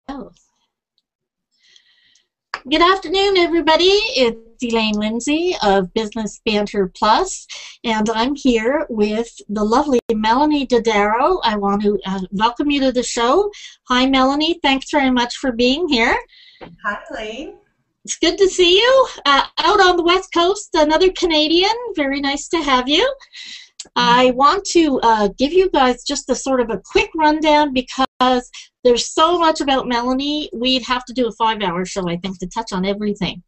Good afternoon, everybody. It's Elaine Lindsay of Business Banter Plus, and I'm here with the lovely Melonie Dodaro. I want to welcome you to the show. Hi, Melonie. Thanks very much for being here. Hi, Elaine. It's good to see you. Out on the West Coast, another Canadian. Very nice to have you. I want to give you guys just a sort of a quick rundown because there's so much about Melonie. We'd have to do a 5-hour show, I think, to touch on everything.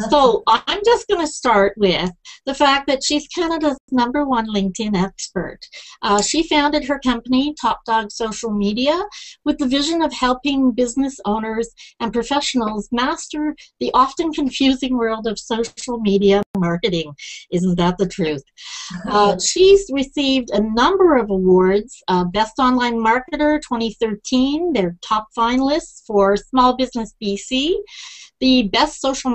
So I'm just going to start with the fact that she's Canada's #1 LinkedIn expert. She founded her company, Top Dog Social Media, with the vision of helping business owners and professionals master the often confusing world of social media marketing. Isn't that the truth? She's received a number of awards, Best Online Marketer 2013, they're top finalists for Small Business BC, the Best Social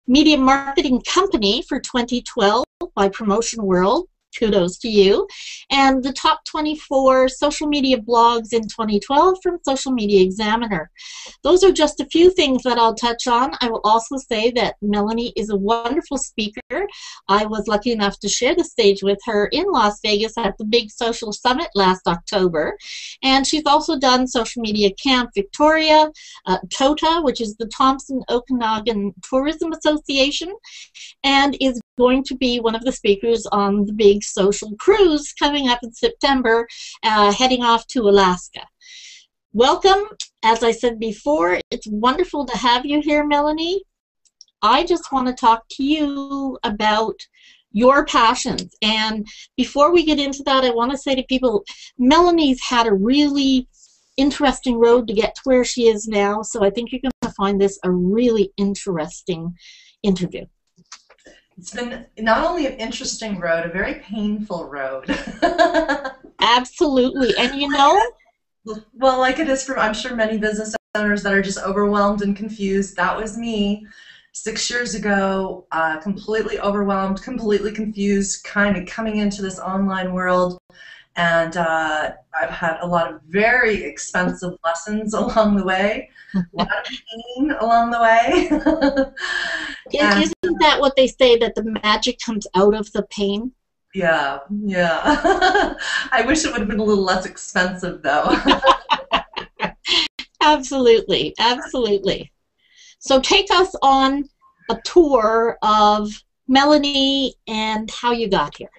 Media Marketing Company for 2012 by Promotion World. Kudos to you. And the top 24 social media blogs in 2012 from Social Media Examiner. Those are just a few things that I'll touch on. I will also say that Melonie is a wonderful speaker. I was lucky enough to share the stage with her in Las Vegas at the Big Social Summit last October. And she's also done Social Media Camp Victoria, TOTA, which is the Thompson Okanagan Tourism Association, and is going to be one of the speakers on the big social cruise coming up in September, heading off to Alaska. Welcome. As I said before, it's wonderful to have you here, Melonie. I just want to talk to you about your passions. And before we get into that, I want to say to people, Melonie's had a really interesting road to get to where she is now, so I think you're going to find this a really interesting interview. It's been not only an interesting road, a very painful road. Absolutely. And you know? Well, like it is for, I'm sure, many business owners that are just overwhelmed and confused. That was me 6 years ago, completely overwhelmed, completely confused, kind of coming into this online world. And I've had a lot of very expensive lessons along the way, a lot of pain along the way. Isn't that what they say, that the magic comes out of the pain? Yeah, yeah. I wish it would have been a little less expensive, though. Absolutely, absolutely. So take us on a tour of Melonie and how you got here.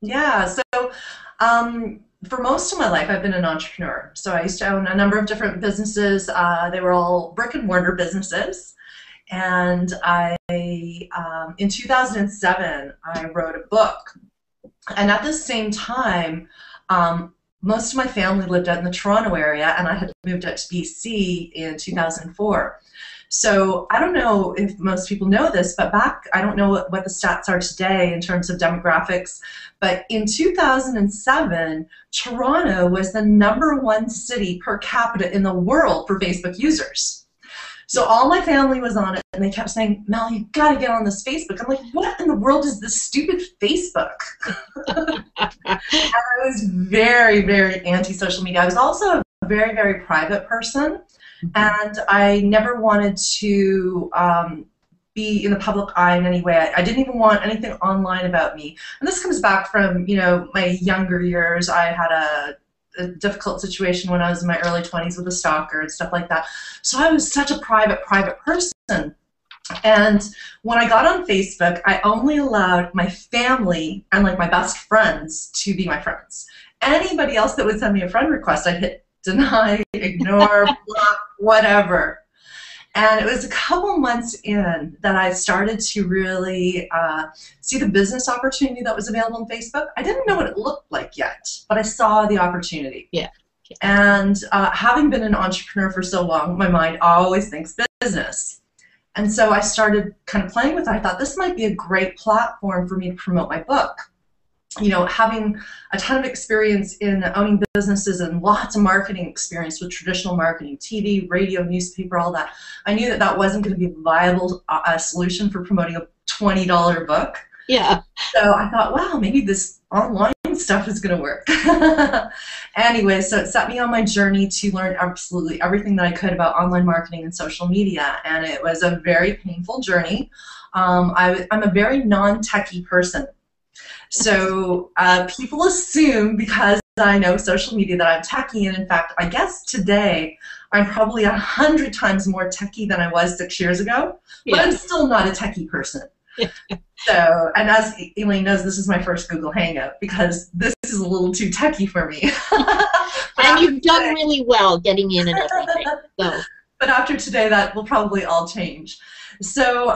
Yeah, so for most of my life, I've been an entrepreneur. So I used to own a number of different businesses. They were all brick-and-mortar businesses. And in 2007, I wrote a book. And at the same time, most of my family lived out in the Toronto area, and I had moved out to BC in 2004. So I don't know if most people know this, but I don't know what the stats are today in terms of demographics, but in 2007, Toronto was the #1 city per capita in the world for Facebook users. So all my family was on it, and they kept saying, Mel, you got to get on this Facebook. I'm like, what in the world is this stupid Facebook? And I was very, very anti-social media. I was also a very, very private person, and I never wanted to be in the public eye in any way. I didn't even want anything online about me. And this comes back from, you know, my younger years. I had a difficult situation when I was in my early 20s with a stalker and stuff like that. So I was such a private person. And when I got on Facebook, I only allowed my family and like my best friends to be my friends. Anybody else that would send me a friend request, I'd hit deny, ignore, block, whatever. And it was a couple months in that I started to really see the business opportunity that was available on Facebook. I didn't know what it looked like yet, but I saw the opportunity. Yeah. And having been an entrepreneur for so long, my mind always thinks business. And so I started kind of playing with it. I thought this might be a great platform for me to promote my book. You know, having a ton of experience in owning businesses and lots of marketing experience with traditional marketing, TV, radio, newspaper, all that, I knew that that wasn't going to be a viable solution for promoting a $20 book. Yeah. So I thought, wow, maybe this online stuff is going to work. Anyway, so it set me on my journey to learn absolutely everything that I could about online marketing and social media, and it was a very painful journey. I'm a very non-techie person. So people assume because I know social media that I'm techie, and in fact, I guess today I'm probably 100 times more techie than I was 6 years ago, but I'm still not a techie person. So, and as Elaine knows, this is my first Google Hangout because this is a little too techie for me. And you've done really well getting in and everything. So. But after today, that will probably all change. So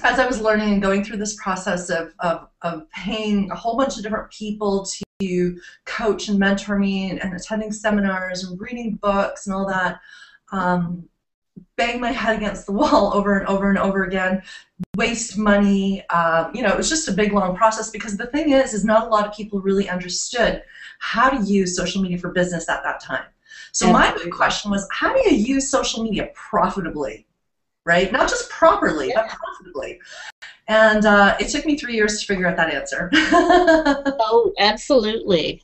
as I was learning and going through this process of paying a whole bunch of different people to coach and mentor me and attending seminars and reading books and all that, bang my head against the wall over and over and over again, waste money. You know, it was just a big, long process because the thing is not a lot of people really understood how to use social media for business at that time. So my big question was, how do you use social media profitably, right? Not just properly, but profitably. And it took me 3 years to figure out that answer. Oh, absolutely.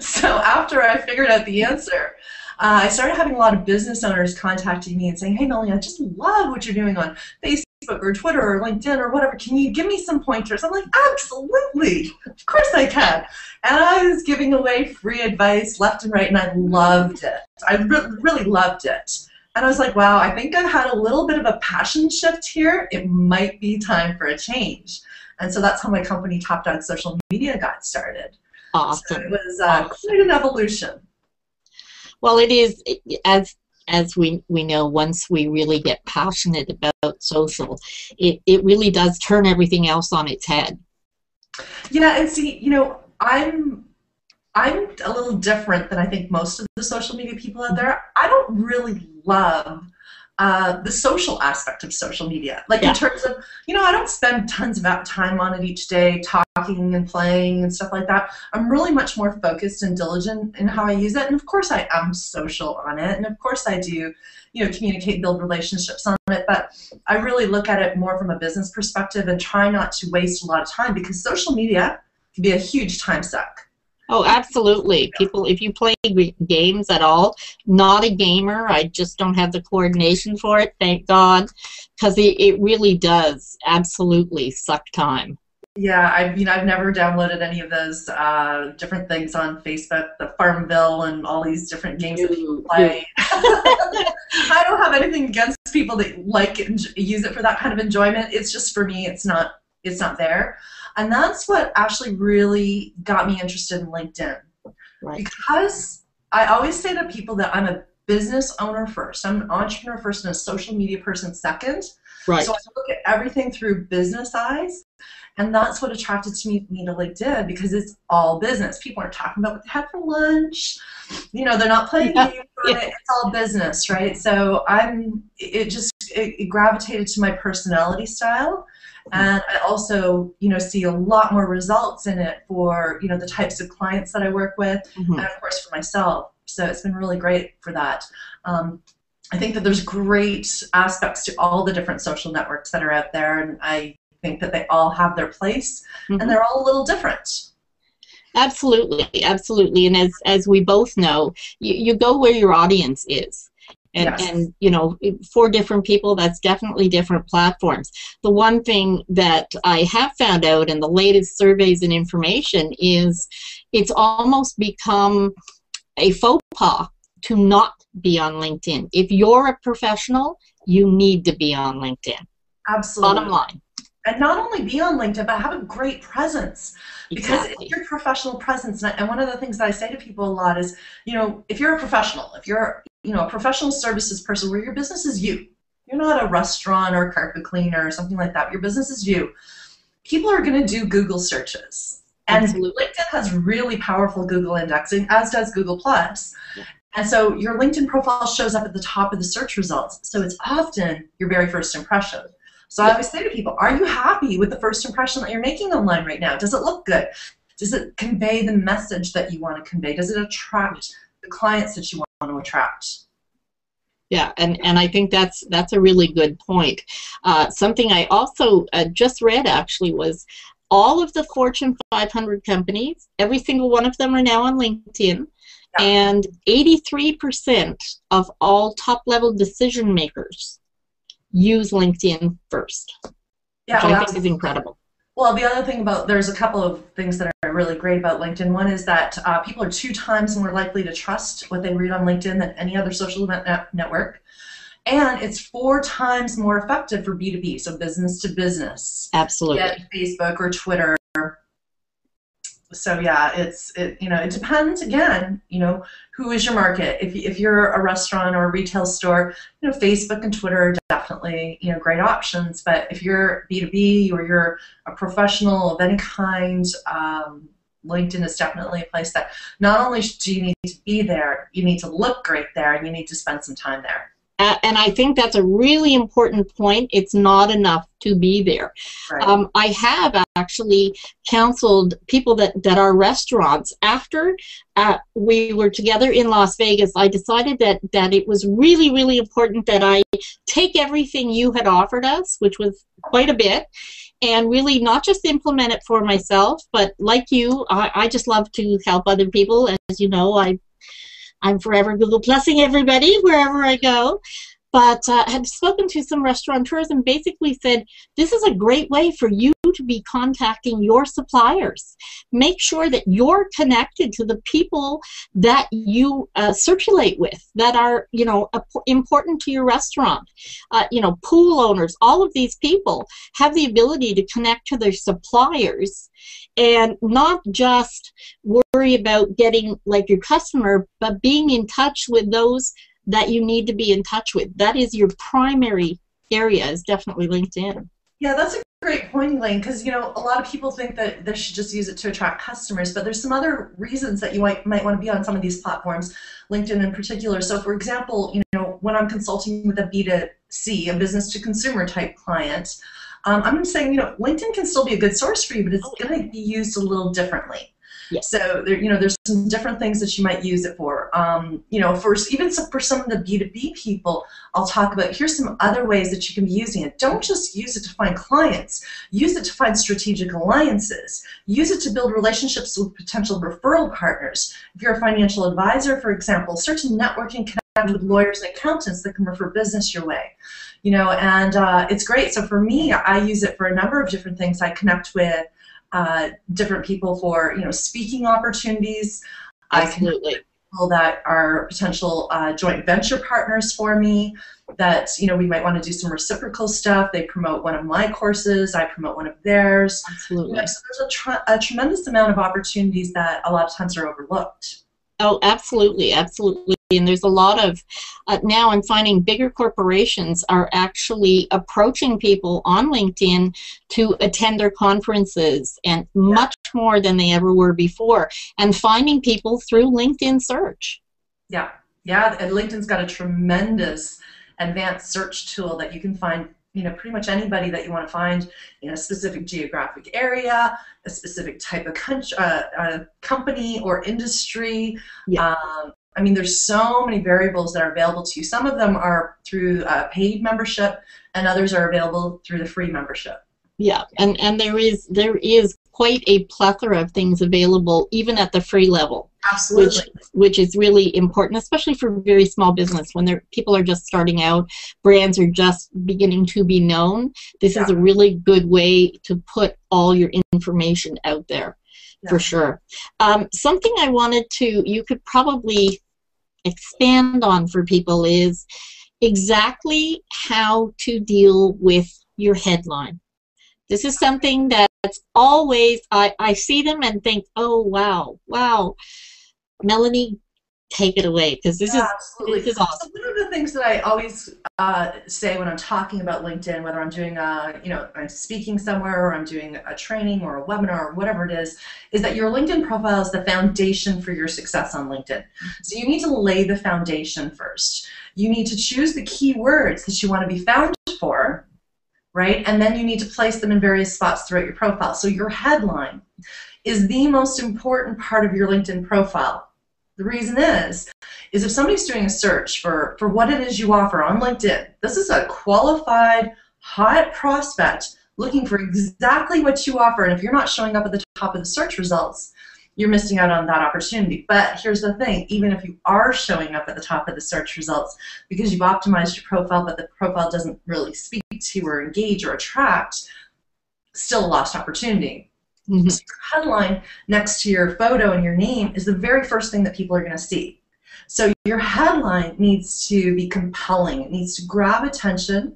So after I figured out the answer, I started having a lot of business owners contacting me and saying, hey, Melonie, I just love what you're doing on Facebook or Twitter or LinkedIn or whatever. Can you give me some pointers? I'm like, absolutely. Of course I can. And I was giving away free advice left and right, and I loved it. I really loved it. And I was like, wow, I think I've had a little bit of a passion shift here. It might be time for a change. And so that's how my company, Top Dog Social Media, got started. Awesome. So it was quite an evolution. Well, it is, as we know, once we really get passionate about social, it really does turn everything else on its head. Yeah, and see, you know, I'm a little different than I think most of the social media people out there. I don't really love the social aspect of social media. Like in terms of, you know, I don't spend tons of time on it each day talking and playing and stuff like that. I'm really much more focused and diligent in how I use it. And of course I am social on it. And of course I do, you know, communicate, build relationships on it. But I really look at it more from a business perspective and try not to waste a lot of time because social media can be a huge time suck. Oh, absolutely. People, if you play games at all, not a gamer, I just don't have the coordination for it, thank God, because it really does absolutely suck time. Yeah, I've never downloaded any of those different things on Facebook, the Farmville and all these different games that people play. I don't have anything against people that like it and use it for that kind of enjoyment. It's just for me, it's not there. And that's what actually really got me interested in LinkedIn. Right. Because I always say to people that I'm a business owner first. I'm an entrepreneur first and a social media person second. Right. So I look at everything through business eyes. And that's what attracted me to LinkedIn because it's all business. People aren't talking about what they had for lunch. You know, they're not playing games on it. It's all business, right? So it gravitated to my personality style. And I also, you know, see a lot more results in it for, you know, the types of clients that I work with and, of course, for myself. So it's been really great for that. I think that there's great aspects to all the different social networks that are out there, and I think that they all have their place, and they're all a little different. Absolutely, absolutely. And as we both know, you go where your audience is. And you know, for different people, that's definitely different platforms. The one thing that I have found out in the latest surveys and information is it's almost become a faux pas to not be on LinkedIn. If you're a professional, you need to be on LinkedIn. Absolutely. Bottom line. And not only be on LinkedIn, but have a great presence. Because it's your professional presence. And one of the things that I say to people a lot is, you know, if you're a professional, if you're, you know, a professional services person where your business is you, you're not a restaurant or a carpet cleaner or something like that, your business is you, people are going to do Google searches. And LinkedIn has really powerful Google indexing, as does Google+. And so your LinkedIn profile shows up at the top of the search results. So it's often your very first impression. So I always say to people, are you happy with the first impression that you're making online right now? Does it look good? Does it convey the message that you want to convey? Does it attract the clients that you want to attract? Yeah, and I think that's a really good point. Something I also just read actually was all of the Fortune 500 companies. Every single one of them are now on LinkedIn. Yeah. And 83% of all top-level decision makers use LinkedIn first, yeah, which I think is incredible. Well, the other thing about, there's a couple of things that are really great about LinkedIn. One is that people are 2 times more likely to trust what they read on LinkedIn than any other social network. And it's 4 times more effective for B2B, so business to business. Absolutely. Get Facebook or Twitter. So yeah, it depends, again, who is your market. If you're a restaurant or a retail store, Facebook and Twitter are definitely, great options. But if you're B2B or you're a professional of any kind, LinkedIn is definitely a place that not only do you need to be there, you need to look great there, and you need to spend some time there. And I think that's a really important point. It's not enough to be there. Right. I have actually counseled people that are restaurants. After we were together in Las Vegas, I decided that it was really, really important that I take everything you had offered us, which was quite a bit, and really not just implement it for myself, but like you, I just love to help other people. As you know, I'm forever Google Plusing everybody wherever I go. But had spoken to some restaurateurs and basically said, this is a great way for you to be contacting your suppliers. Make sure that you're connected to the people that you circulate with, that are, important to your restaurant. Pool owners, all of these people have the ability to connect to their suppliers and not just worry about getting like your customer, but being in touch with those that you need to be in touch with. That is your primary area, is definitely LinkedIn. Yeah, that's a great point, Elaine, because a lot of people think that they should just use it to attract customers, but there's some other reasons that you might want to be on some of these platforms, LinkedIn in particular. So for example, when I'm consulting with a B2C, a business to consumer type client, I'm saying, LinkedIn can still be a good source for you, but it's going to be used a little differently. Yes. So there's some different things that you might use it for. For some of the B2B people, I'll talk about, here's some other ways that you can be using it. Don't just use it to find clients. Use it to find strategic alliances. Use it to build relationships with potential referral partners. If you're a financial advisor, for example, search and network and connect with lawyers and accountants that can refer business your way. It's great. So for me, I use it for a number of different things. I connect with different people for speaking opportunities. Absolutely. I connect with people that are potential joint venture partners for me. That we might want to do some reciprocal stuff. They promote one of my courses. I promote one of theirs. Absolutely. So there's a tremendous amount of opportunities that a lot of times are overlooked. Oh, absolutely, absolutely. And there's a lot of, now I'm finding bigger corporations are actually approaching people on LinkedIn to attend their conferences, and much more than they ever were before, and finding people through LinkedIn search. Yeah, and LinkedIn's got a tremendous advanced search tool that you can find pretty much anybody that you want to find in a specific geographic area, a specific type of company or industry. Yeah. There's so many variables that are available to you. Some of them are through paid membership, and others are available through the free membership. Yeah, and there is quite a plethora of things available even at the free level. Absolutely. Which is really important, especially for very small business when people are just starting out, brands are just beginning to be known. This is a really good way to put all your information out there, for sure. Something I wanted you could probably expand on for people is exactly how to deal with your headline. This is something that's always, I see them and think, oh, wow. Melonie, take it away, because this is awesome. So one of the things that I always say when I'm talking about LinkedIn, whether I'm doing I'm speaking somewhere, or I'm doing a training or a webinar or whatever it is that your LinkedIn profile is the foundation for your success on LinkedIn. So you need to lay the foundation first. You need to choose the keywords that you want to be found for, right? And then you need to place them in various spots throughout your profile. So your headline is the most important part of your LinkedIn profile. The reason is if somebody's doing a search for what it is you offer on LinkedIn, this is a qualified, hot prospect looking for exactly what you offer. And if you're not showing up at the top of the search results, you're missing out on that opportunity. But here's the thing, even if you are showing up at the top of the search results because you've optimized your profile, but the profile doesn't really speak to or engage or attract, still a lost opportunity. Mm-hmm. So your headline next to your photo and your name is the very first thing that people are going to see. So your headline needs to be compelling. It needs to grab attention,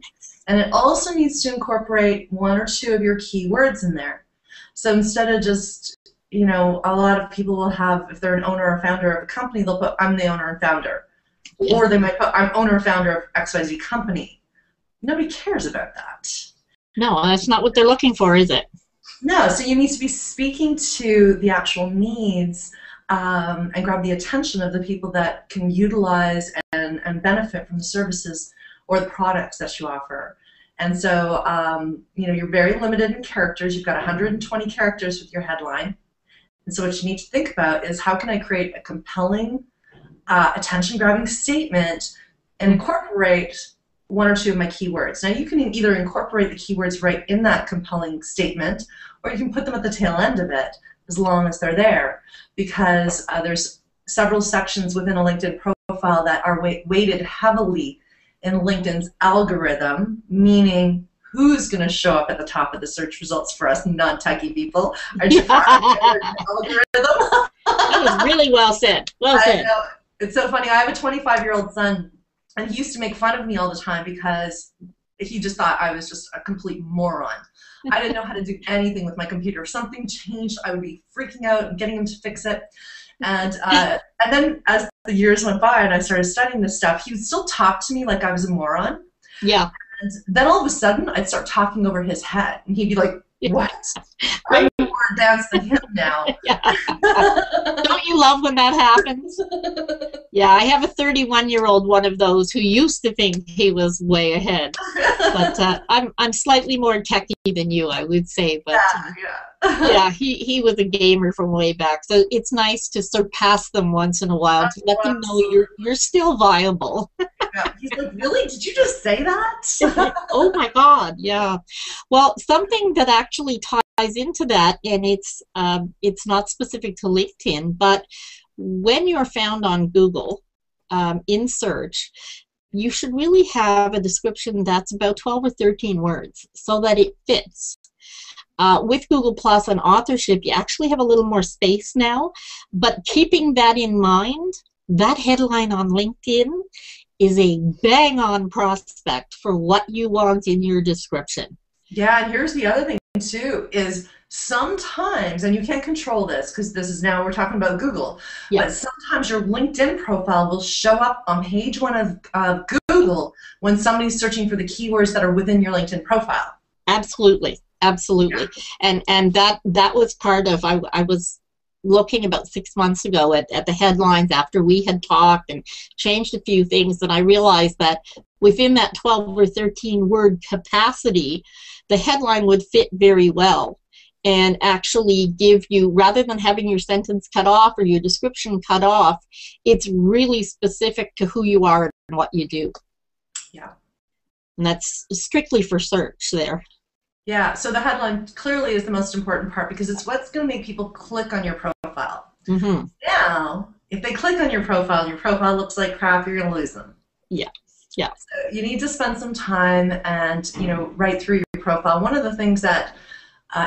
and it also needs to incorporate one or two of your keywords in there. So instead of just, you know, a lot of people will have, if they're an owner or founder of a company, they'll put, I'm the owner and founder. Yeah. Or they might put, I'm owner and founder of XYZ company. Nobody cares about that. No, that's not what they're looking for, is it? No, so you need to be speaking to the actual needs and grab the attention of the people that can utilize and benefit from the services or the products that you offer. And so, you know, you're very limited in characters. You've got 120 characters with your headline. And so what you need to think about is, how can I create a compelling, attention-grabbing statement and incorporate one or two of my keywords. Now, you can either incorporate the keywords right in that compelling statement, or you can put them at the tail end of it, as long as they're there, because there's several sections within a LinkedIn profile that are weighted heavily in LinkedIn's algorithm, meaning who's going to show up at the top of the search results for us non-techie people. Our algorithm. That was really well said. Well said. I know. It's so funny. I have a 25-year-old son, and he used to make fun of me all the time because he just thought I was just a complete moron. I didn't know how to do anything with my computer. If something changed, I would be freaking out and getting him to fix it. And then as the years went by and I started studying this stuff, he would still talk to me like I was a moron. Yeah. And then all of a sudden, I'd start talking over his head, and he'd be like, what? I'm more advanced than him now. Yeah. Don't you love when that happens? Yeah, I have a 31-year-old one of those who used to think he was way ahead. But I'm slightly more techie than you, I would say. But yeah, he was a gamer from way back. So it's nice to surpass them once in a while, to let them know you're still viable. Yeah. He's like, really? Did you just say that? Oh my God, yeah. Well, something that actually ties into that, and it's not specific to LinkedIn, but when you're found on Google in search, you should really have a description that's about 12 or 13 words so that it fits. With Google Plus and authorship, you actually have a little more space now, but keeping that in mind, that headline on LinkedIn is a bang-on prospect for what you want in your description. Yeah, and here's the other thing too, is sometimes, and you can't control this because this is now, we're talking about Google, but sometimes your LinkedIn profile will show up on page one of Google when somebody's searching for the keywords that are within your LinkedIn profile. Absolutely, absolutely. Yeah. And that was part of, I was looking about 6 months ago at the headlines after we had talked and changed a few things, and I realized that within that 12 or 13 word capacity, the headline would fit very well and actually give you, rather than having your sentence cut off or your description cut off, it's really specific to who you are and what you do. Yeah. And that's strictly for search there. Yeah, so the headline clearly is the most important part because it's what's going to make people click on your profile. Mm-hmm. Now, if they click on your profile looks like crap, you're going to lose them. Yeah, yeah. So you need to spend some time and, you know, write through your profile. One of the things that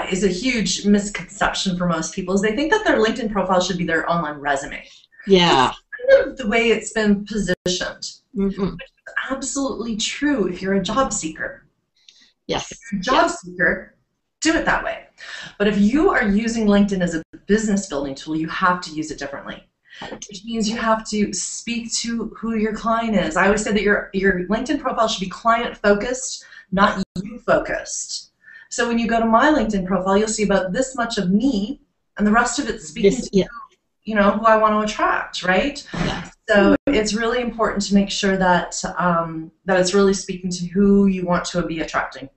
is a huge misconception for most people is they think that their LinkedIn profile should be their online resume. Yeah. That's kind of the way it's been positioned. Mm-hmm. Which is absolutely true if you're a job seeker. Yes. If you're a job seeker, do it that way. But if you are using LinkedIn as a business building tool, you have to use it differently. Which means you have to speak to who your client is. I always say that your LinkedIn profile should be client-focused, not you-focused. So when you go to my LinkedIn profile, you'll see about this much of me, and the rest of it speaking to you know, who I want to attract, right? Yeah. So it's really important to make sure that that it's really speaking to who you want to be attracting.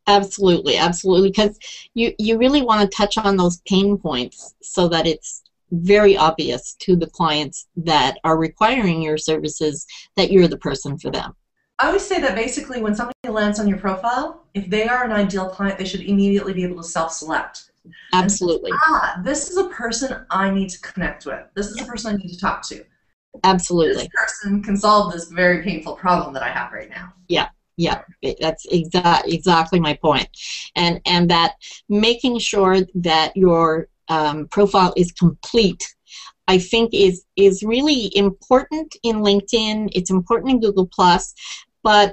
Absolutely, absolutely, because you really want to touch on those pain points so that it's very obvious to the clients that are requiring your services that you're the person for them. I always say that basically when somebody lands on your profile, if they are an ideal client, they should immediately be able to self-select. Absolutely. And, this is a person I need to connect with. This is a person I need to talk to. Absolutely. This person can solve this very painful problem that I have right now. Yeah. Yeah, that's exactly my point. And that making sure that your profile is complete, I think is really important in LinkedIn. It's important in Google+, but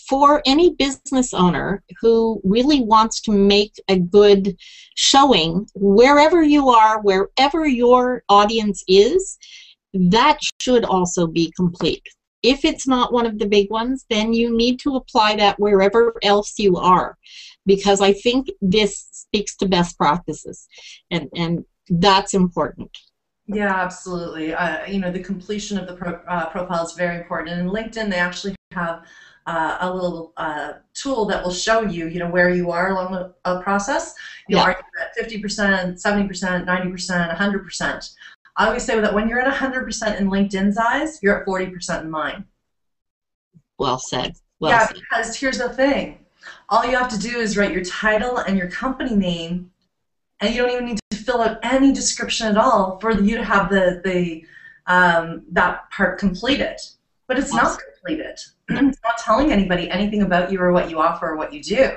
for any business owner who really wants to make a good showing wherever you are, wherever your audience is, that should also be complete. If it's not one of the big ones, then you need to apply that wherever else you are, because I think this speaks to best practices, and that's important. Yeah, absolutely. You know, the completion of the profile is very important. And in LinkedIn, they actually have a little tool that will show you, you know, where you are along the process. You know, are you at 50%, 70%, 90%, 100%? I always say that when you're at 100% in LinkedIn's eyes, you're at 40% in mine. Well said. Well yeah, said. Because here's the thing. All you have to do is write your title and your company name, and you don't even need to fill out any description at all for you to have that part completed. But it's not completed. It's not telling anybody anything about you or what you offer or what you do.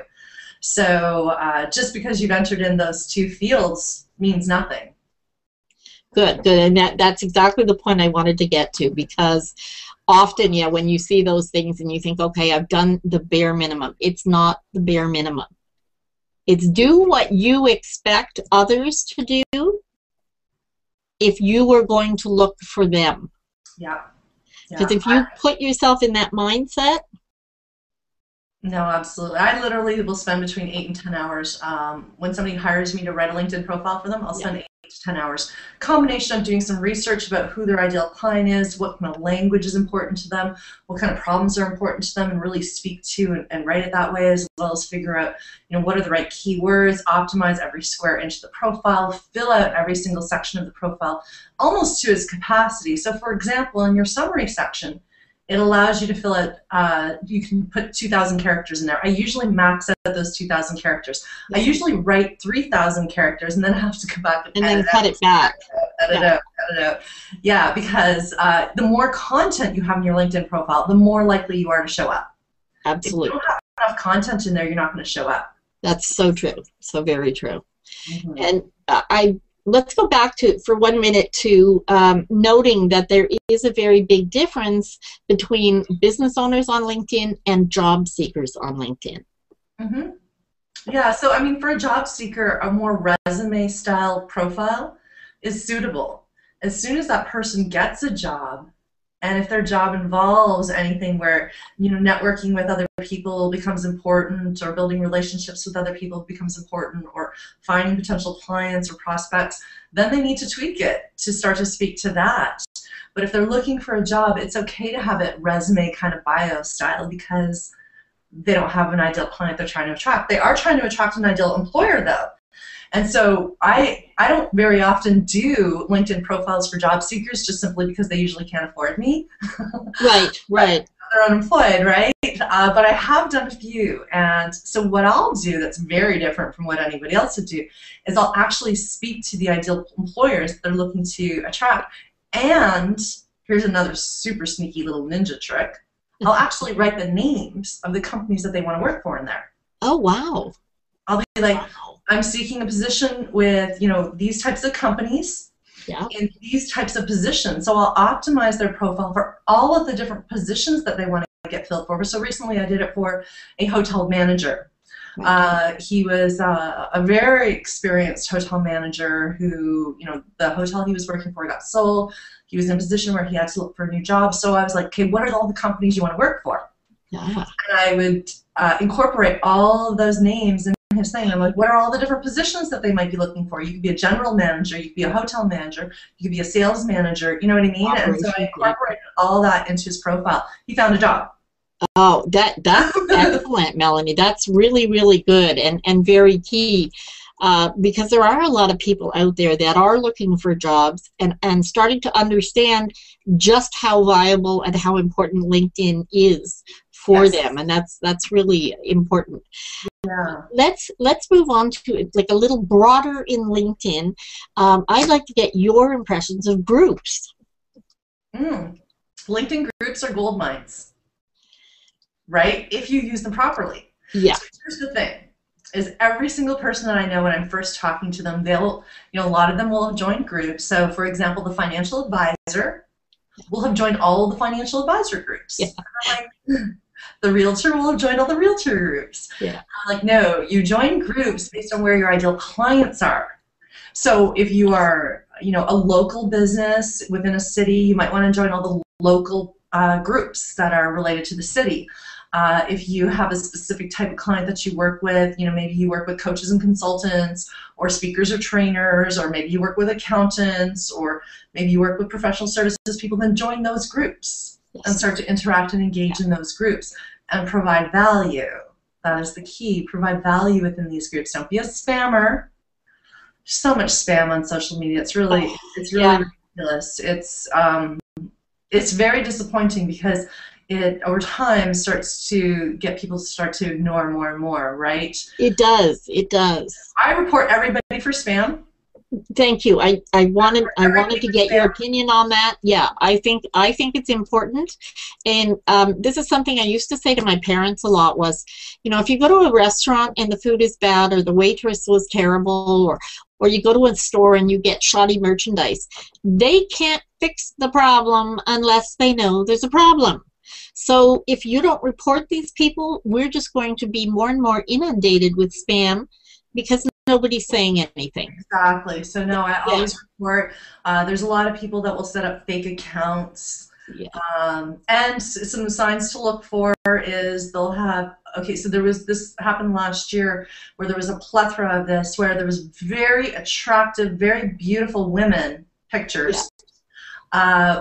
So just because you've entered in those two fields means nothing. Good, and that's exactly the point I wanted to get to, because often, yeah, when you see those things and you think, okay, I've done the bare minimum, it's not the bare minimum. It's do what you expect others to do if you were going to look for them. Yeah. Because if you put yourself in that mindset. No, absolutely. I literally will spend between 8 and 10 hours. When somebody hires me to write a LinkedIn profile for them, I'll spend 8 to 10 hours. Combination of doing some research about who their ideal client is, what kind of language is important to them, what kind of problems are important to them, and really speak to and write it that way, as well as figure out, you know, what are the right keywords, optimize every square inch of the profile, fill out every single section of the profile almost to its capacity. So for example, in your summary section, it allows you to fill out, you can put 2,000 characters in there. I usually max out those 2,000 characters. I usually write 3,000 characters and then have to come back and then cut it back. Edit out. Yeah, because the more content you have in your LinkedIn profile, the more likely you are to show up. Absolutely. If you don't have enough content in there, you're not going to show up. That's so true. So very true. And let's go back to, for 1 minute, to noting that there is a very big difference between business owners on LinkedIn and job seekers on LinkedIn. Yeah, so I mean, for a job seeker, a more resume-style profile is suitable. As soon as that person gets a job, and if their job involves anything where, you know, networking with other people becomes important, or building relationships with other people becomes important, or finding potential clients or prospects, then they need to tweak it to start to speak to that. But if they're looking for a job, it's okay to have it resume kind of bio style, because they don't have an ideal client they're trying to attract. They are trying to attract an ideal employer, though. And so I don't very often do LinkedIn profiles for job seekers, just simply because they usually can't afford me. Right. They're unemployed, right? But I have done a few. And so what I'll do that's very different from what anybody else would do is I'll actually speak to the ideal employers that they're looking to attract. And here's another super sneaky little ninja trick. I'll actually write the names of the companies that they want to work for in there. Oh, wow. I'll be like, I'm seeking a position with, you know, these types of companies in these types of positions. So I'll optimize their profile for all of the different positions that they want to get filled for. So recently I did it for a hotel manager. He was a very experienced hotel manager who, you know, the hotel he was working for got sold. He was in a position where he had to look for a new job. So I was like, okay, what are all the companies you want to work for? And I would incorporate all of those names in his thing. I'm like, what are all the different positions that they might be looking for? You could be a general manager, you could be a hotel manager, you could be a sales manager, you know what I mean? And so I incorporated all that into his profile. He found a job. Oh, that's excellent, Melonie. That's really, really good and very key. because there are a lot of people out there that are looking for jobs and starting to understand just how viable and how important LinkedIn is for them, and that's really important. Yeah. Let's move on to like a little broader in LinkedIn. I'd like to get your impressions of groups. LinkedIn groups are gold mines, right? If you use them properly. Yeah. So here's the thing: is every single person that I know when I'm first talking to them, they'll, a lot of them will have joined groups. So, for example, the financial advisor will have joined all the financial advisor groups. Yeah. Like, the realtor will have joined all the realtor groups. Yeah. I'm like, no, you join groups based on where your ideal clients are. So if you are, a local business within a city, you might want to join all the local groups that are related to the city. If you have a specific type of client that you work with, maybe you work with coaches and consultants, or speakers or trainers, or maybe you work with accountants, or maybe you work with professional services people, then join those groups and start to interact and engage in those groups and provide value. That is the key. Provide value within these groups. Don't be a spammer. There's so much spam on social media. It's really ridiculous. It's very disappointing because it over time starts to get people to start to ignore more and more, right? It does. It does. I report everybody for spam. Thank you. I wanted to get your opinion on that. Yeah, I think it's important, and this is something I used to say to my parents a lot was, if you go to a restaurant and the food is bad, or the waitress was terrible, or you go to a store and you get shoddy merchandise, they can't fix the problem unless they know there's a problem. So if you don't report these people, we're just going to be more and more inundated with spam because nobody's saying anything. Exactly. So no, I always report. There's a lot of people that will set up fake accounts. Yeah. And some signs to look for is they'll have, so this happened last year where there was a plethora of this, where there was very attractive, very beautiful women pictures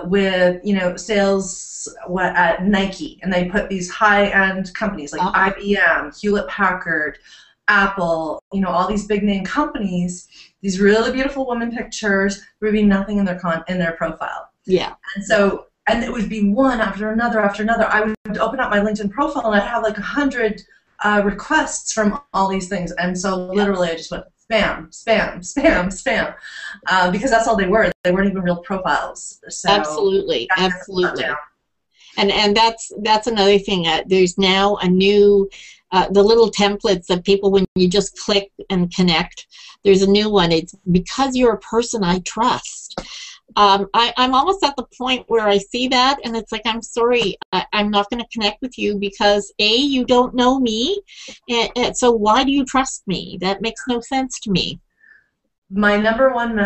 with, sales at Nike, and they put these high-end companies like IBM, Hewlett-Packard, Apple, all these big name companies, these really beautiful women pictures, there would be nothing in their profile. Yeah. And it would be one after another after another. I would open up my LinkedIn profile and I'd have like 100 requests from all these things. And so literally I just went spam, spam, spam, spam, because that's all they were. They weren't even real profiles. So absolutely. And that's another thing. There's now a new, the little templates that people, when you just click and connect, there's a new one. It's because you're a person I trust. I'm almost at the point where I see that and it's like, I'm sorry, I'm not going to connect with you because A, you don't know me, and so why do you trust me? That makes no sense to me. My number one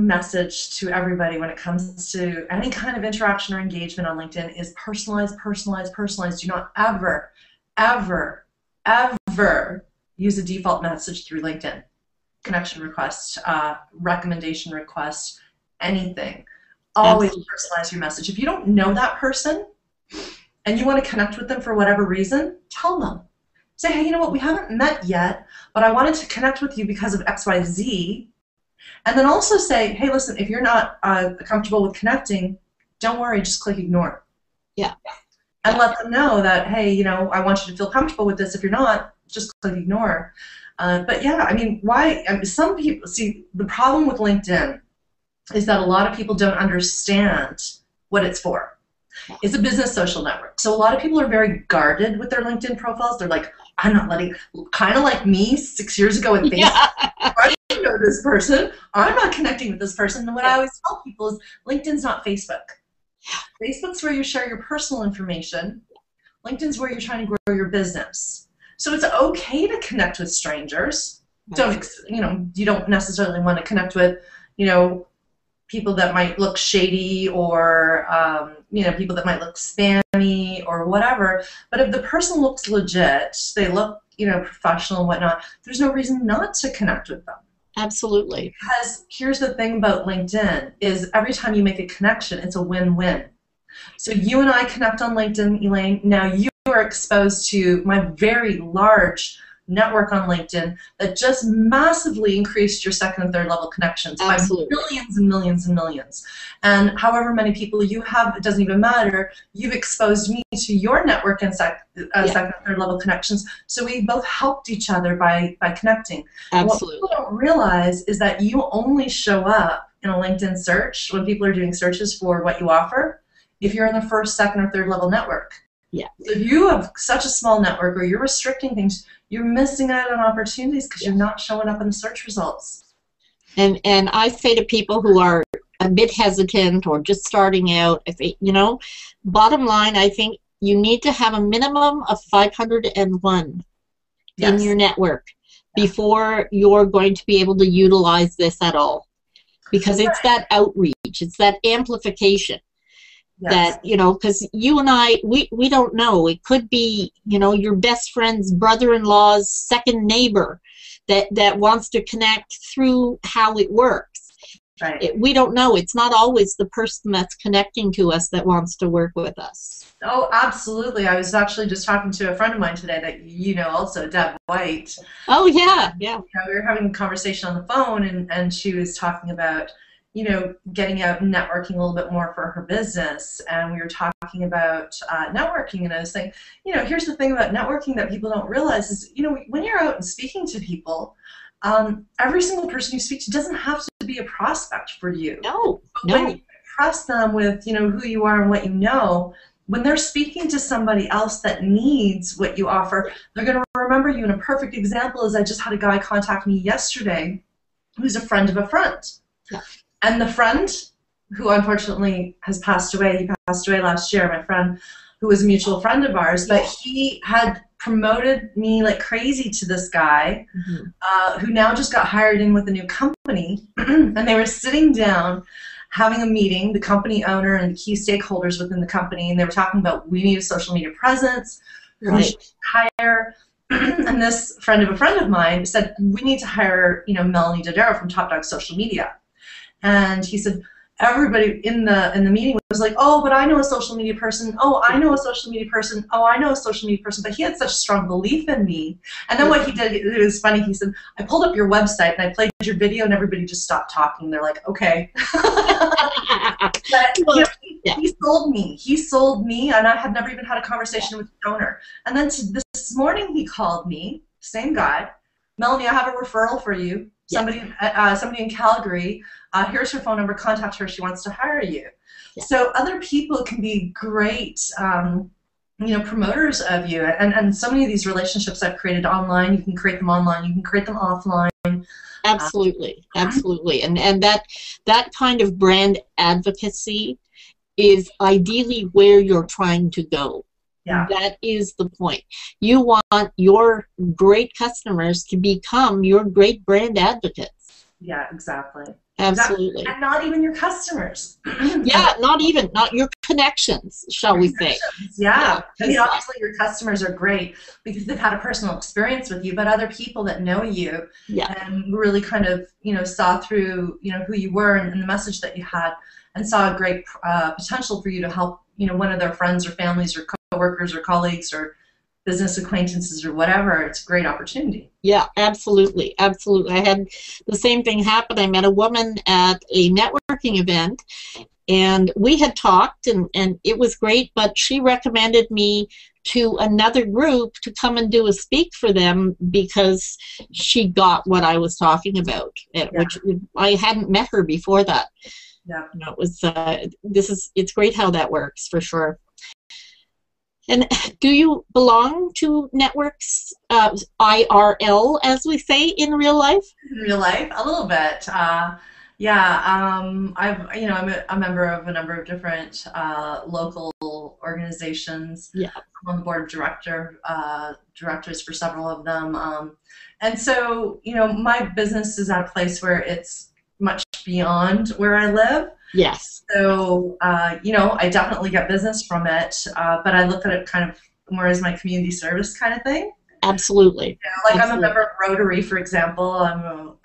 message to everybody when it comes to any kind of interaction or engagement on LinkedIn is personalize, personalize, personalize. Do not ever, ever, ever use a default message through LinkedIn. Connection request, recommendation request, anything. Always personalize your message. If you don't know that person and you want to connect with them for whatever reason, tell them. Say, hey, you know what, we haven't met yet, but I wanted to connect with you because of XYZ. And then also say, hey, listen, if you're not comfortable with connecting, don't worry, just click ignore. Yeah. And let them know that, hey, I want you to feel comfortable with this. If you're not, just click ignore. But yeah, I mean, why? Some people, see, the problem with LinkedIn is that a lot of people don't understand what it's for. It's a business social network. So a lot of people are very guarded with their LinkedIn profiles. They're like, I'm not letting, kind of like me 6 years ago with Facebook. Yeah. I don't know this person. I'm not connecting with this person. And what I always tell people is LinkedIn's not Facebook. Facebook's where you share your personal information. LinkedIn's where you're trying to grow your business. So it's okay to connect with strangers. You don't necessarily want to connect with, people that might look shady or, people that might look spammy or whatever. But if the person looks legit, they look, professional and whatnot, there's no reason not to connect with them. Absolutely. Because here's the thing about LinkedIn is every time you make a connection, it's a win-win. So you and I connect on LinkedIn, Elaine. Now you are exposed to my very large network on LinkedIn that just massively increased your second and third level connections by millions and millions and millions. And however many people you have, it doesn't even matter. You've exposed me to your network and second and third level connections. So we both helped each other by connecting. Absolutely. What people don't realize is that you only show up in a LinkedIn search when people are doing searches for what you offer if you're in the first, second, or third level network. Yeah. If you have such a small network or you're restricting things, you're missing out on opportunities because you're not showing up in the search results. And I say to people who are a bit hesitant or just starting out, bottom line, I think you need to have a minimum of 501 in your network before you're going to be able to utilize this at all. Because it's that outreach, it's that amplification. That, because you and I, we don't know. It could be, your best friend's brother-in-law's second neighbor that wants to connect through how it works. Right. We don't know. It's not always the person that's connecting to us that wants to work with us. Oh, absolutely. I was actually just talking to a friend of mine today that also, Deb White. Oh, yeah, yeah. We were having a conversation on the phone, and she was talking about getting out and networking a little bit more for her business. And we were talking about networking, and I was saying, here's the thing about networking that people don't realize is, when you're out and speaking to people, every single person you speak to doesn't have to be a prospect for you. No, but when you impress them with, who you are and what you know, when they're speaking to somebody else that needs what you offer, they're going to remember you. And a perfect example is I just had a guy contact me yesterday who's a friend of a friend. Yeah. And the friend, who unfortunately has passed away, he passed away last year, my friend, who was a mutual friend of ours, but he had promoted me like crazy to this guy, who now just got hired in with a new company, and they were sitting down having a meeting, the company owner and the key stakeholders within the company, and they were talking about we need a social media presence, who should hire. And this friend of a friend of mine said, we need to hire, Melonie Dodaro from Top Dog Social Media. And he said, everybody in the meeting was like, oh, but I know a social media person. Oh, I know a social media person. Oh, I know a social media person. But he had such strong belief in me. And then what he did, it was funny. He said, I pulled up your website and I played your video, and everybody just stopped talking. They're like, okay. But he sold me. He sold me, and I had never even had a conversation with the owner. And then this morning he called me, same guy. Melonie, I have a referral for you. Somebody in Calgary. Here's her phone number. Contact her. She wants to hire you. Yeah. So other people can be great, promoters of you. And so many of these relationships I've created online, you can create them online. You can create them offline. Absolutely, absolutely. And that kind of brand advocacy is ideally where you're trying to go. Yeah. That is the point. You want your great customers to become your great brand advocates. Yeah, exactly. Absolutely. And not even your customers. Yeah, not your connections, shall we say. Yeah. I mean, obviously your customers are great because they've had a personal experience with you, but other people that know you and really kind of, saw through, who you were and the message that you had, and saw a great potential for you to help, one of their friends or families or coworkers or colleagues or business acquaintances or whatever. It's a great opportunity. Yeah, absolutely, absolutely. I had the same thing happen. I met a woman at a networking event, and we had talked, and it was great, but she recommended me to another group to come and do a speak for them because she got what I was talking about, which I hadn't met her before that. Yeah. It was it's great how that works, for sure. And do you belong to networks, IRL, as we say, in real life? In real life, a little bit. I'm a member of a number of different local organizations. Yeah. I'm on the board of directors for several of them. And so, my business is at a place where it's much beyond where I live. Yes. So, I definitely get business from it, but I look at it kind of more as my community service kind of thing. Absolutely. Absolutely. I'm a member of Rotary, for example.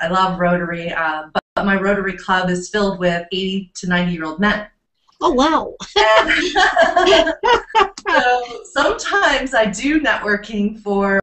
I love Rotary, but my Rotary Club is filled with 80 to 90-year-old men. Oh, wow. So sometimes I do networking for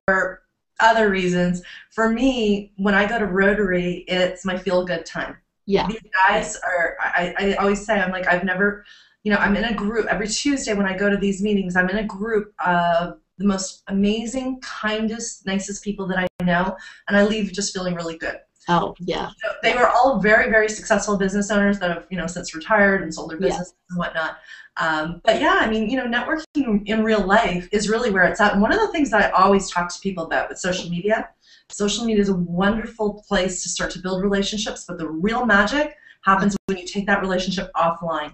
other reasons. For me, when I go to Rotary, it's my feel-good time. Yeah. These guys are, I always say, I'm like, I've never, you know, I'm in a group. Every Tuesday when I go to these meetings, I'm in a group of the most amazing, kindest, nicest people that I know, and I leave just feeling really good. Oh, yeah. So they were all very, very successful business owners that have, you know, since retired and sold their businesses and whatnot. But yeah, I mean, you know, networking in real life is really where it's at. And one of the things that I always talk to people about with social media is a wonderful place to start to build relationships, but the real magic happens when you take that relationship offline.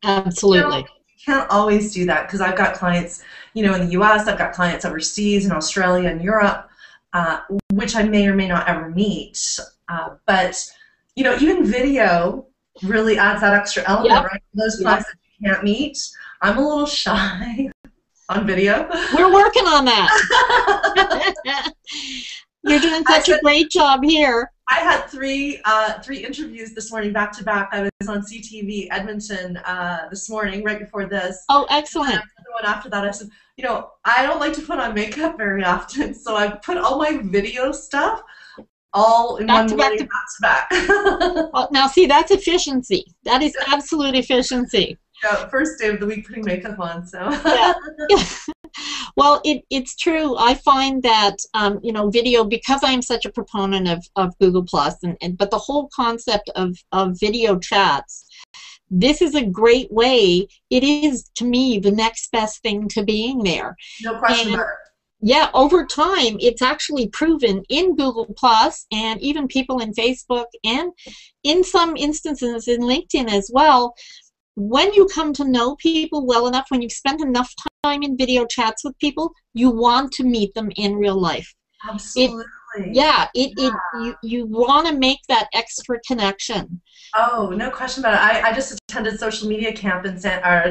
Absolutely. You can't always do that, because I've got clients, you know, in the U.S., I've got clients overseas in Australia and Europe, which I may or may not ever meet. But, you know, even video really adds that extra element, right? Those clients that you can't meet, I'm a little shy on video. We're working on that. You're doing such a great job here. I had three interviews this morning back to back. I was on CTV Edmonton this morning, right before this. Oh, excellent. And the one after that, I said, you know, I don't like to put on makeup very often, so I put all my video stuff all in one morning, back to back. Well, now, see, that's efficiency. That is absolute efficiency. Yeah, first day of the week putting makeup on, so. Yeah. Well, it's true. I find that, you know, video, because I'm such a proponent of Google+, but the whole concept of video chats, this is a great way. It is, to me, the next best thing to being there. No question about it. Yeah, over time, it's actually proven in Google+, and even people in Facebook, and in some instances in LinkedIn as well. When you come to know people well enough, when you've spent enough time in video chats with people, you want to meet them in real life. Absolutely. You want to make that extra connection. Oh, no question about it. I just attended social media camp in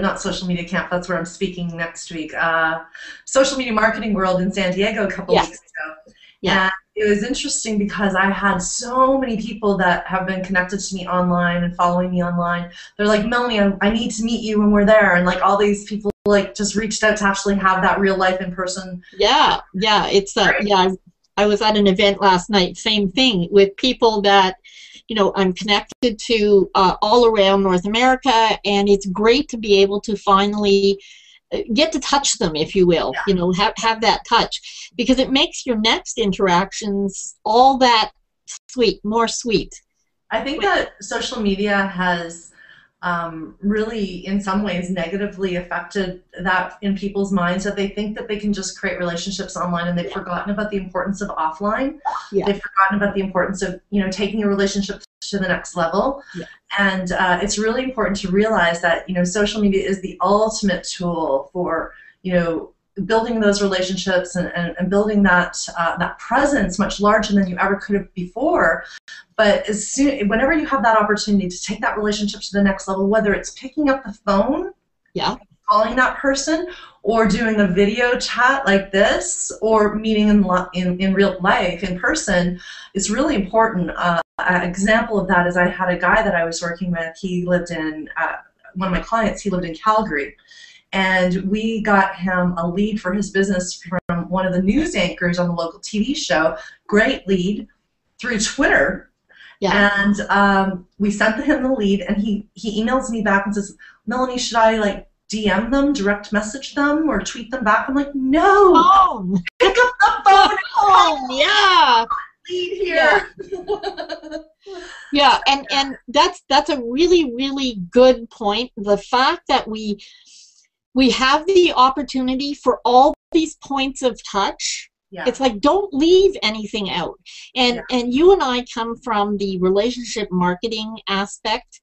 not social media camp, that's where I'm speaking next week. Social media marketing world in San Diego a couple weeks ago. Yeah. And it was interesting because I had so many people that have been connected to me online and following me online. They're like, Melonie, I need to meet you when we're there. And like all these people like just reached out to actually have that real life in person. Yeah, yeah. It's I was at an event last night, same thing, with people that, you know, I'm connected to all around North America, and it's great to be able to finally get to touch them, if you will, you know, have that touch, because it makes your next interactions all that more sweet. I think that social media has really, in some ways, negatively affected that in people's minds, that they think that they can just create relationships online, and they've forgotten about the importance of offline. They've forgotten about the importance of, you know, taking a relationship to the next level. And it's really important to realize that, you know, social media is the ultimate tool for, you know, building those relationships and building that that presence much larger than you ever could have before. But whenever you have that opportunity to take that relationship to the next level, whether it's picking up the phone, calling that person, or doing a video chat like this, or meeting in real life, in person, it's really important. An example of that is I had a guy that I was working with. He lived in, one of my clients, he lived in Calgary. And we got him a lead for his business from one of the news anchors on the local TV show. Great lead through Twitter. And we sent him the lead, and he emails me back and says, Melonie, should I like DM them, direct message them, or tweet them back? I'm like, no, pick up the phone. Yeah. Lead here. Yeah, and that's a really, really good point. The fact that we have the opportunity for all these points of touch. It's like, don't leave anything out. And you and I come from the relationship marketing aspect,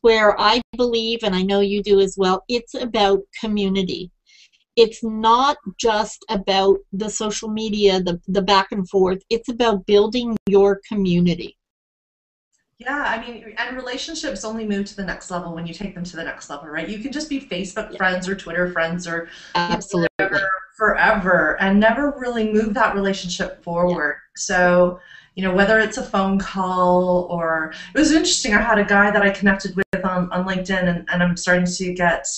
where I believe, and I know you do as well, it's about community. It's not just about the social media, the back and forth. It's about building your community. Yeah, I mean, and relationships only move to the next level when you take them to the next level, right? You can just be Facebook friends or Twitter friends or whatever forever and never really move that relationship forward. So, you know, whether it's a phone call or, it was interesting, I had a guy that I connected with on LinkedIn, and I'm starting to get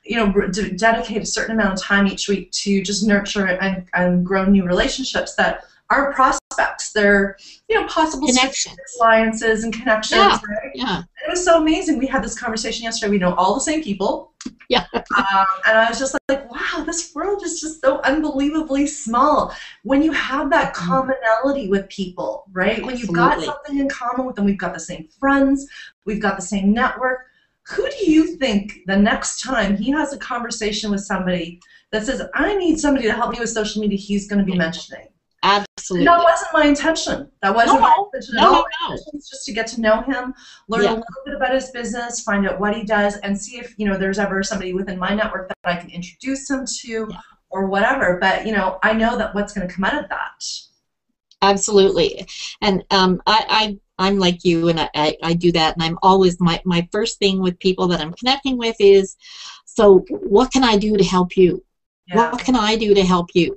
dedicate a certain amount of time each week to just nurture and grow new relationships that are prospects. They're, possible Connections, alliances and connections, right? Yeah. It was so amazing. We had this conversation yesterday. We know all the same people. Yeah. And I was just like, wow, this world is just so unbelievably small. When you have that commonality with people, right? When you've got something in common with them, we've got the same friends, we've got the same network. Who do you think the next time he has a conversation with somebody that says, I need somebody to help me with social media, he's going to be mentioning? Absolutely. That wasn't my intention. That wasn't my intention at all. No. My intention was just to get to know him, learn a little bit about his business, find out what he does, and see if there's ever somebody within my network that I can introduce him to, or whatever. But I know that what's going to come out of that. Absolutely. And I'm like you, and I do that, and I'm always, my first thing with people that I'm connecting with is, so what can I do to help you? Yeah. What can I do to help you?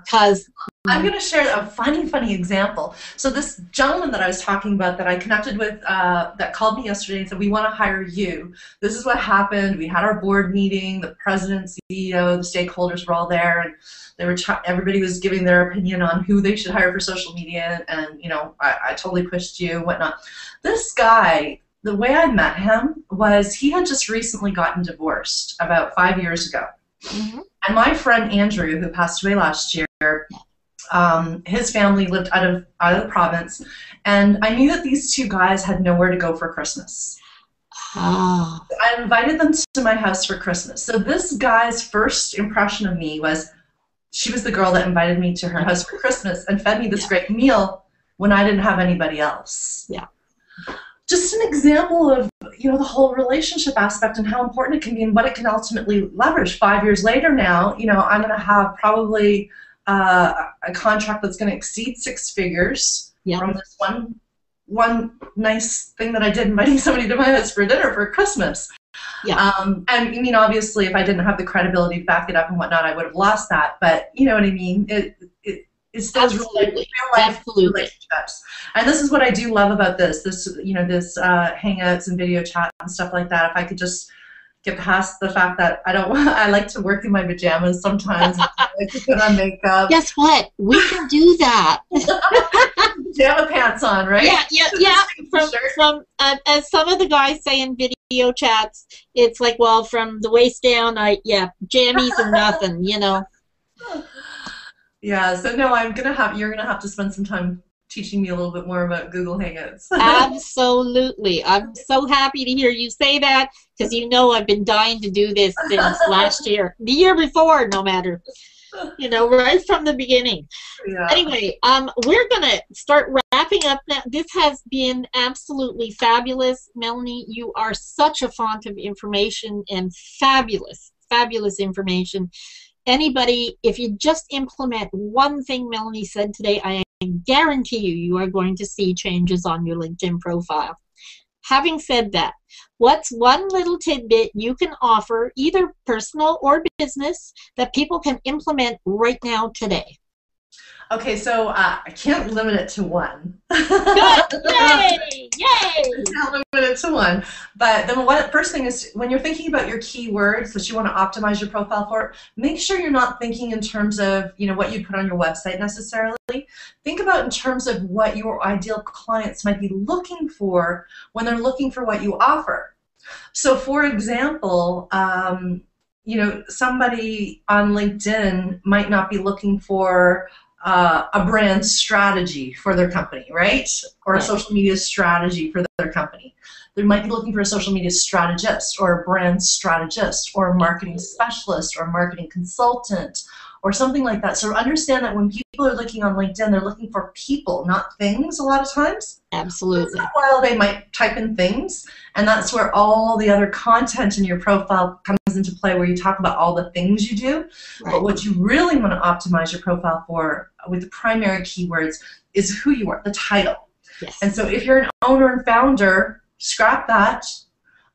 Because I'm going to share a funny example. So this gentleman that I was talking about that I connected with that called me yesterday and said, we want to hire you. This is what happened. We had our board meeting. The president, CEO, the stakeholders were all there, and they were everybody was giving their opinion on who they should hire for social media, and I totally pushed you, whatnot. This guy, the way I met him was he had just recently gotten divorced about 5 years ago. Mm-hmm. And my friend Andrew, who passed away last year, his family lived out of the province, and I knew that these two guys had nowhere to go for Christmas. Oh. So I invited them to my house for Christmas. So this guy's first impression of me was, she was the girl that invited me to her house for Christmas and fed me this great meal when I didn't have anybody else. Yeah. Just an example of the whole relationship aspect and how important it can be and what it can ultimately leverage. 5 years later now, I'm going to have probably a contract that's going to exceed 6 figures from this one nice thing that I did, inviting somebody to my house for dinner for Christmas. Yeah. And I mean, obviously, if I didn't have the credibility to back it up and whatnot, I would have lost that. But you know what I mean? It's those real life relationships. And this is what I do love about this hangouts and video chat and stuff like that. If I could just get past the fact that I like to work in my pajamas sometimes. I like to put on makeup. Guess what? We can do that. Pajama pants on, right? Yeah. From as some of the guys say in video chats, it's like, well, from the waist down, jammies or nothing, Yeah, so no, you're gonna have to spend some time teaching me a little bit more about Google Hangouts. Absolutely. I'm so happy to hear you say that, because I've been dying to do this since last year. The year before, no matter. Right from the beginning. Yeah. Anyway, we're going to start wrapping up now. This has been absolutely fabulous. Melonie, you are such a font of information, and fabulous information. Anybody, if you just implement one thing Melonie said today, I guarantee you are going to see changes on your LinkedIn profile. Having said that, what's one little tidbit you can offer, either personal or business, that people can implement right now today? Okay, so I can't limit it to one. Good! Yay! Yay! I can't limit it to one. But the first thing is, when you're thinking about your keywords that you want to optimize your profile for, make sure you're not thinking in terms of what you put on your website necessarily. Think about in terms of what your ideal clients might be looking for when they're looking for what you offer. So, for example, somebody on LinkedIn might not be looking for a brand strategy for their company, right? Or a social media strategy for their company. They might be looking for a social media strategist or a brand strategist or a marketing specialist or a marketing consultant or something like that. So understand that when people are looking on LinkedIn, they're looking for people, not things a lot of times. Absolutely. Once in a while they might type in things, and that's where all the other content in your profile comes into play, where you talk about all the things you do. Right. But what you really want to optimize your profile for with the primary keywords is who you are, the title. Yes. And so if you're an owner and founder, scrap that.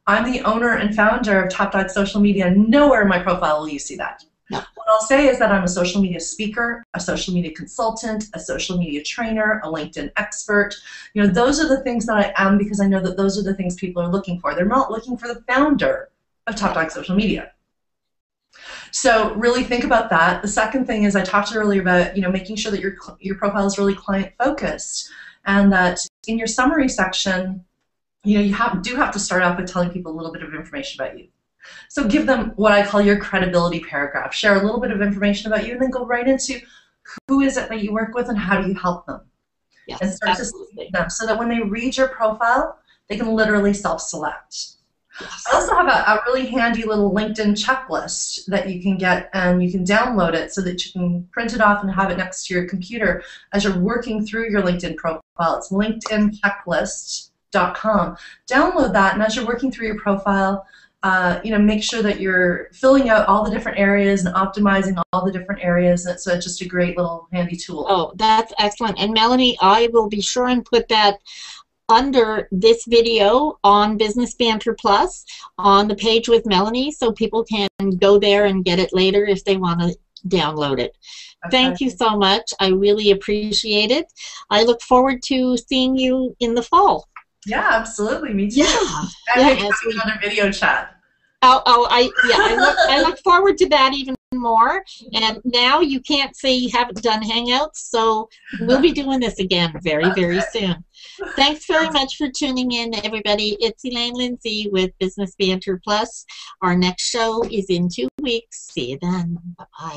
I'm the owner and founder of Top Dog Social Media. Nowhere in my profile will you see that. No. What I'll say is that I'm a social media speaker, a social media consultant, a social media trainer, a LinkedIn expert. Those are the things that I am, because I know that those are the things people are looking for. They're not looking for the founder of Top Dog Social Media. So really think about that. The second thing is I talked earlier about, making sure that your profile is really client focused, and that in your summary section, you do have to start off with telling people a little bit of information about you. So give them what I call your credibility paragraph. Share a little bit of information about you, and then go right into who is it that you work with and how do you help them. Yes, and start absolutely. To them so that when they read your profile, they can literally self-select. Yes. I also have a really handy little LinkedIn checklist that you can get, and you can download it so that you can print it off and have it next to your computer as you're working through your LinkedIn profile. It's linkedinchecklist.com. Download that, and as you're working through your profile, make sure that you're filling out all the different areas and optimizing all the different areas. And so it's just a great little handy tool. Oh, that's excellent. And Melonie, I will be sure and put that under this video on Business Banter Plus on the page with Melonie, so people can go there and get it later if they want to download it. Okay. Thank you so much. I really appreciate it. I look forward to seeing you in the fall. Yeah, absolutely. Me too. Yeah. And maybe another video chat. I look forward to that even more. And now you can't say you haven't done Hangouts, so we'll be doing this again very, very soon. Thanks very much for tuning in, everybody. It's Elaine Lindsay with Business Banter Plus. Our next show is in 2 weeks. See you then. Bye-bye.